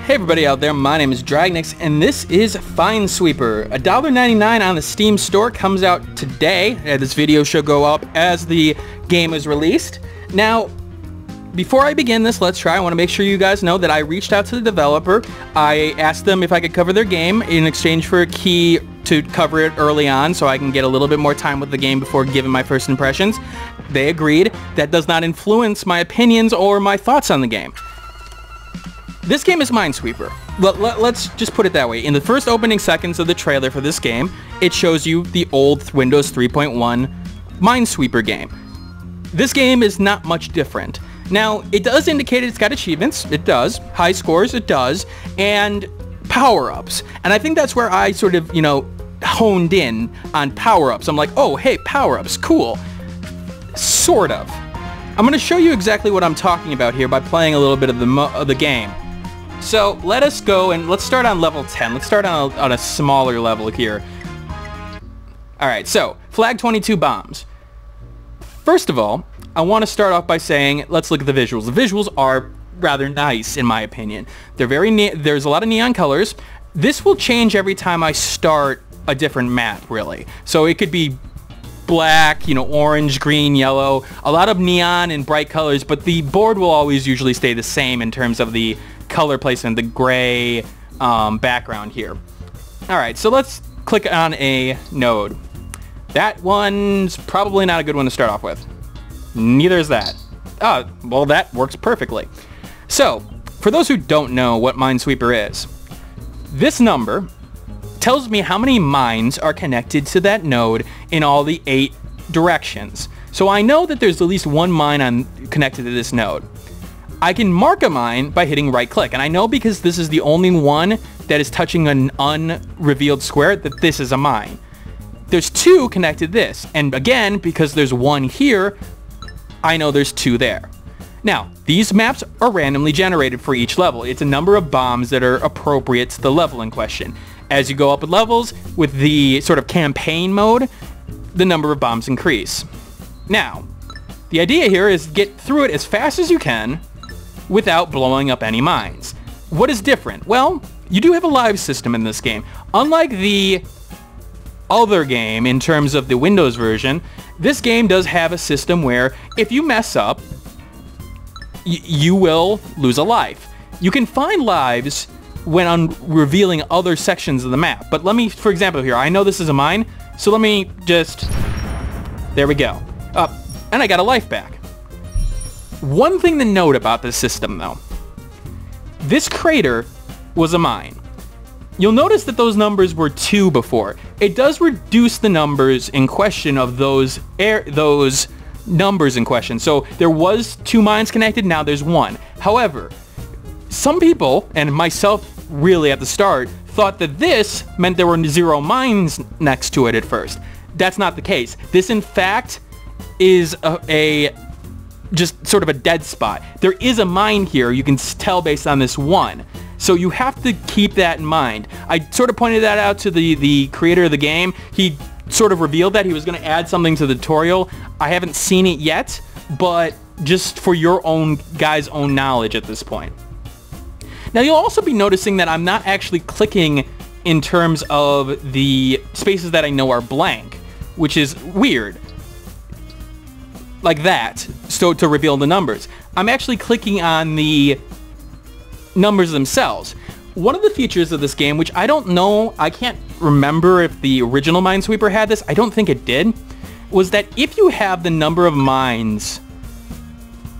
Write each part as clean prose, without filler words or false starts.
Hey everybody out there, my name is Dragnix, and this is Finesweeper. $1.99 on the Steam store, comes out today. This video should go up as the game is released. Now, before I begin this Let's Try, I want to make sure you guys know that I reached out to the developer. I asked them if I could cover their game in exchange for a key to cover it early on so I can get a little bit more time with the game before giving my first impressions. They agreed. That does not influence my opinions or my thoughts on the game. This game is Minesweeper. Let's just put it that way. In the first opening seconds of the trailer for this game, it shows you the old Windows 3.1 Minesweeper game. This game is not much different. Now, it does indicate it's got achievements. It does. High scores. It does. And power-ups. And I think that's where I sort of, honed in on power-ups. I'm like, oh, hey, power-ups. Cool. Sort of. I'm going to show you exactly what I'm talking about here by playing a little bit of the game. So let us go and let's start on level 10. Let's start on a smaller level here. Alright, so flag 22 bombs. First of all, I want to start off by saying, let's look at the visuals. The visuals are rather nice in my opinion. They're there's a lot of neon colors. This will change every time I start a different map, really. So it could be black, orange, green, yellow, a lot of neon and bright colors, but the board will always usually stay the same in terms of the color placement, the gray background here. Alright, so let's click on a node. That one's probably not a good one to start off with. Neither is that. Oh, well, that works perfectly. So, for those who don't know what Minesweeper is, this number tells me how many mines are connected to that node in all the 8 directions. So I know that there's at least one mine connected to this node. I can mark a mine by hitting right click, and I know because this is the only one that is touching an unrevealed square that this is a mine. There's 2 connected to this, and again, because there's 1 here, I know there's 2 there. Now, these maps are randomly generated for each level. It's a number of bombs that are appropriate to the level in question. As you go up with levels, with the sort of campaign mode, the number of bombs increase. Now, the idea here is get through it as fast as you can without blowing up any mines. What is different? Well, you do have a live system in this game. Unlike the other game in terms of the Windows version, this game does have a system where if you mess up, you will lose a life. You can find lives when revealing other sections of the map. But let me, for example here, I know this is a mine, so let me just, there we go. And I got a life back. One thing to note about this system though, this crater was a mine. You'll notice that those numbers were 2 before. It does reduce the numbers in question of those numbers in question. So there was 2 mines connected, now there's 1. However, some people, and myself really at the start, thought that this meant there were 0 mines next to it at first. That's not the case. This, in fact, is just sort of a dead spot. There is a mine here, you can tell based on this 1. So you have to keep that in mind. I sort of pointed that out to the creator of the game. He sort of revealed that he was going to add something to the tutorial. I haven't seen it yet, but just for your own guys' own knowledge at this point. Now you'll also be noticing that I'm not actually clicking in terms of the spaces that I know are blank, which is weird. Like that, so to reveal the numbers. I'm actually clicking on the numbers themselves. One of the features of this game, which I don't know, I can't remember if the original Minesweeper had this, I don't think it did, was that if you have the number of mines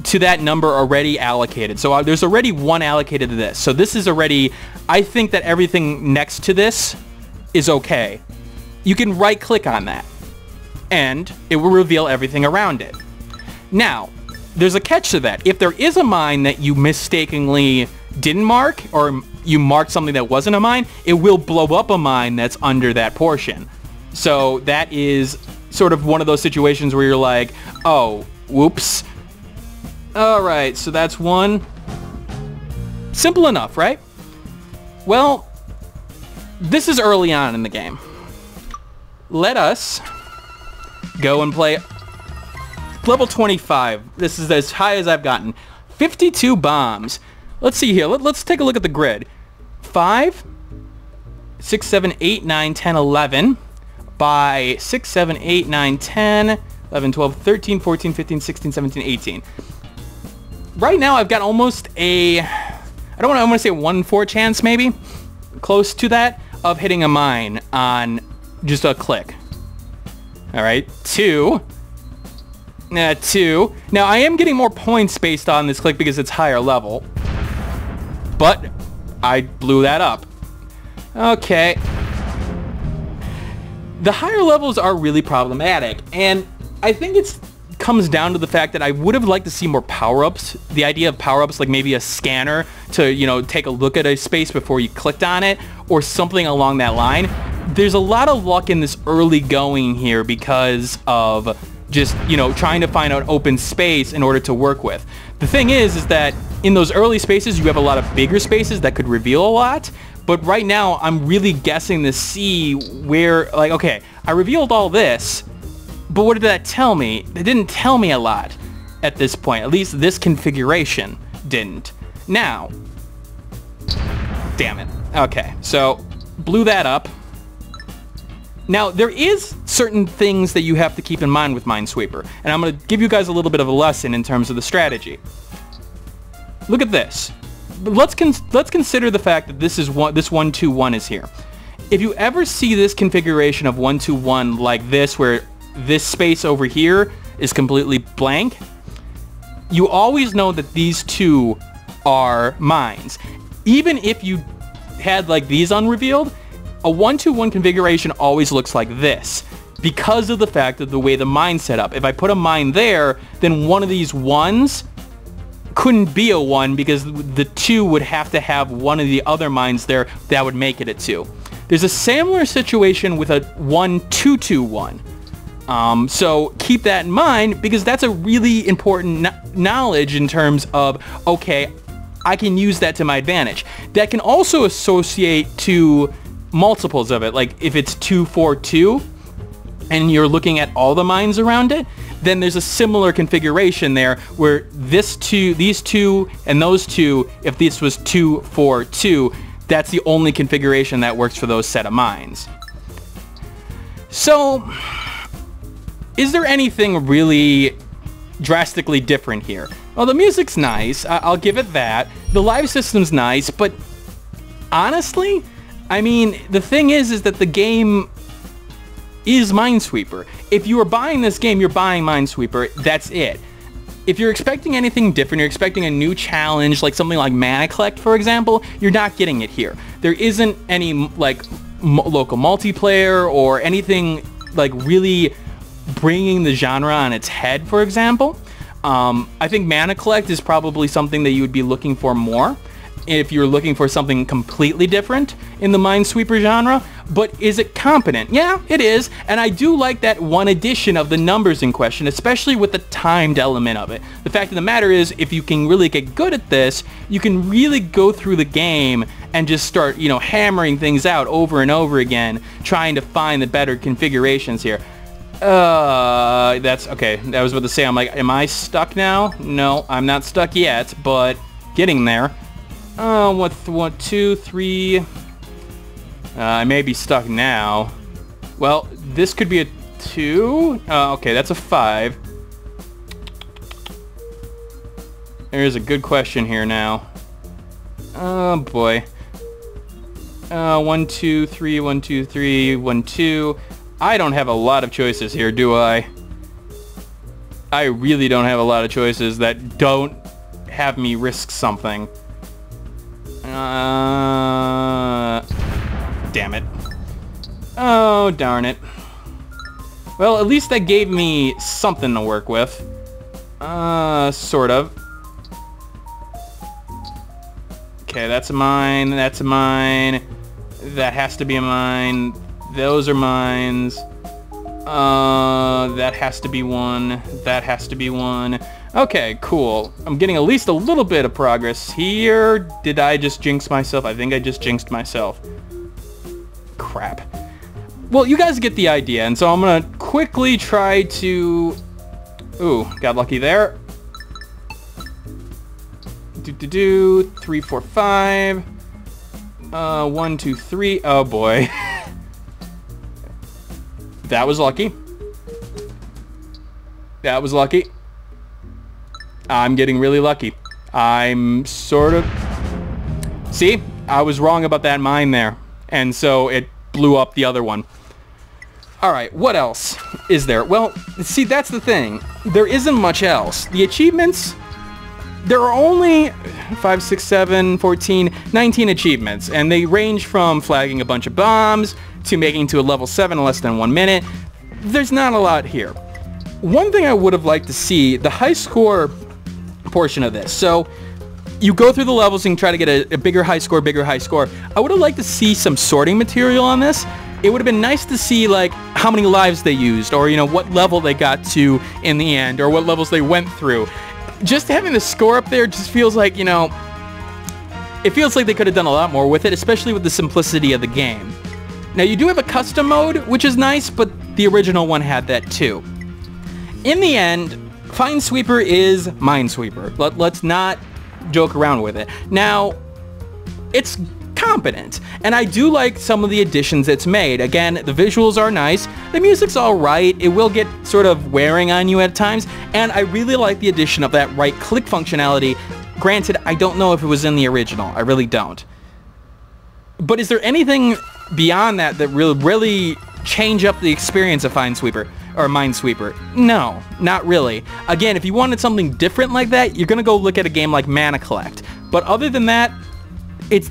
to that number already allocated, so there's already 1 allocated to this, so this is already, I think that everything next to this is okay. You can right click on that and it will reveal everything around it. Now, there's a catch to that. If there is a mine that you mistakenly didn't mark, or you marked something that wasn't a mine, it will blow up a mine that's under that portion. So that is sort of one of those situations where you're like, oh, whoops. Alright, so that's 1. Simple enough, right? Well, this is early on in the game. let us go and play level 25. This is as high as I've gotten. 52 bombs. Let's see here. Let's take a look at the grid. 5, 6, 7, 8, 9, 10, 11 by 6, 7, 8, 9, 10, 11, 12, 13, 14, 15, 16, 17, 18. Right now I've got almost a, I want to say 1 in 4 chance maybe, close to that, of hitting a mine on just a click. All right, 2. 2. Now I am getting more points based on this click because it's higher level, but I blew that up. Okay. The higher levels are really problematic, and I think it comes down to the fact that I would have liked to see more power-ups. The idea of power-ups, like maybe a scanner to, you know, take a look at a space before you clicked on it, or something along that line. There's a lot of luck in this early going here because of just, you know, trying to find an open space in order to work with. The thing is that in those early spaces, you have a lot of bigger spaces that could reveal a lot. But right now, I'm really guessing to see where, like, okay, I revealed all this, but what did that tell me? It didn't tell me a lot at this point. At least this configuration didn't. Now, damn it. Okay, so blew that up. Now, there is certain things that you have to keep in mind with Minesweeper, and I'm going to give you guys a little bit of a lesson in terms of the strategy. Look at this. Let's consider the fact that this 1-2-1 is here. If you ever see this configuration of 1-2-1 like this, where this space over here is completely blank, you always know that these two are mines. Even if you had like these unrevealed, a 1-2-1 configuration always looks like this because of the fact of the way the mine's set up. If I put a mine there, then one of these ones couldn't be a 1 because the 2 would have to have one of the other mines there that would make it a 2. There's a similar situation with a 1-2-2-1. So keep that in mind because that's a really important knowledge in terms of, okay, I can use that to my advantage. That can also associate to multiples of it. Like if it's 2-4-2 and you're looking at all the mines around it, then there's a similar configuration there where these two, and those two, if this was 2-4-2, that's the only configuration that works for those set of mines. So, is there anything really drastically different here? Well, the music's nice, I'll give it that. The live system's nice, but honestly, I mean, the thing is that the game is Minesweeper. If you are buying this game, you're buying Minesweeper. That's it. If you're expecting anything different, you're expecting a new challenge, like something like ManaCollect, for example, you're not getting it here. There isn't any like local multiplayer or anything like really bringing the genre on its head, for example. I think ManaCollect is probably something that you would be looking for more if you're looking for something completely different in the Minesweeper genre. But is it competent? Yeah, it is. And I do like that one addition of the numbers in question, especially with the timed element of it. The fact of the matter is, if you can really get good at this, you can really go through the game and just start, you know, hammering things out over and over again, trying to find the better configurations here. That's okay. I was about to say, I'm like, am I stuck now? No, I'm not stuck yet, but getting there. What, 2, 3... I may be stuck now. Well, this could be a 2. Okay, that's a 5. There's a good question here now. Oh boy. 1, 2, 3, 1, 2, 3, 1, 2. I don't have a lot of choices here, do I? I really don't have a lot of choices that don't have me risk something. Damn it. Oh, darn it. Well, at least that gave me something to work with. Sort of. Okay, that's a mine, that's a mine. That has to be a mine. Those are mines. That has to be one. That has to be one. Okay, cool. I'm getting at least a little bit of progress here. Did I just jinx myself? I think I just jinxed myself. Crap. well, you guys get the idea, and so I'm gonna quickly try to... Ooh, got lucky there. 3, 4, 5. 1, 2, 3. Oh boy. That was lucky. That was lucky. I'm getting really lucky. I'm sort of... See? I was wrong about that mine there. And so it blew up the other one. Alright, what else is there? Well, see, that's the thing. There isn't much else. The achievements... There are only 5, 6, 7, 14, 19 achievements, and they range from flagging a bunch of bombs to making to a level 7 in less than 1 minute. There's not a lot here. One thing I would have liked to see, the high score portion of this. So you go through the levels and try to get a bigger high score, bigger high score. I would have liked to see some sorting material on this. It would have been nice to see, like, how many lives they used, or, you know, what level they got to in the end, or what levels they went through. Just having the score up there just feels like, you know, it feels like they could have done a lot more with it, especially with the simplicity of the game. Now, you do have a custom mode, which is nice, but the original one had that too. In the end, Finesweeper is Minesweeper. Let's not joke around with it. Now, it's competent, and I do like some of the additions it's made. Again, the visuals are nice, the music's alright, it will get sort of wearing on you at times, and I really like the addition of that right-click functionality. Granted, I don't know if it was in the original, I really don't. But is there anything beyond that that really change up the experience of Finesweeper or Minesweeper? No, not really. Again, if you wanted something different like that, you're gonna go look at a game like ManaCollect. But other than that,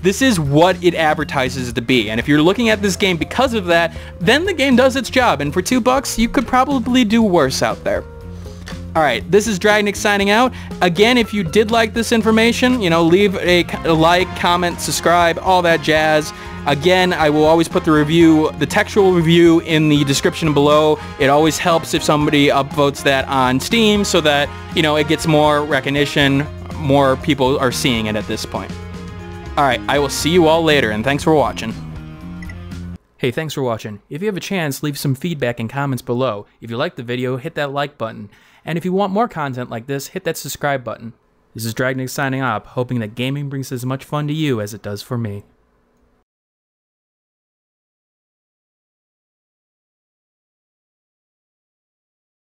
this is what it advertises to be, and if you're looking at this game because of that, then the game does its job, and for $2, you could probably do worse out there. Alright, this is Dragnix signing out. Again, if you did like this information, you know, leave a like, comment, subscribe, all that jazz. Again, I will always put the textual review in the description below. It always helps if somebody upvotes that on Steam so that, you know, it gets more recognition, more people are seeing it at this point. Alright, I will see you all later, and thanks for watching. Hey, thanks for watching. If you have a chance, leave some feedback and comments below. If you liked the video, hit that like button. And if you want more content like this, hit that subscribe button. This is Dragnix signing off, hoping that gaming brings as much fun to you as it does for me.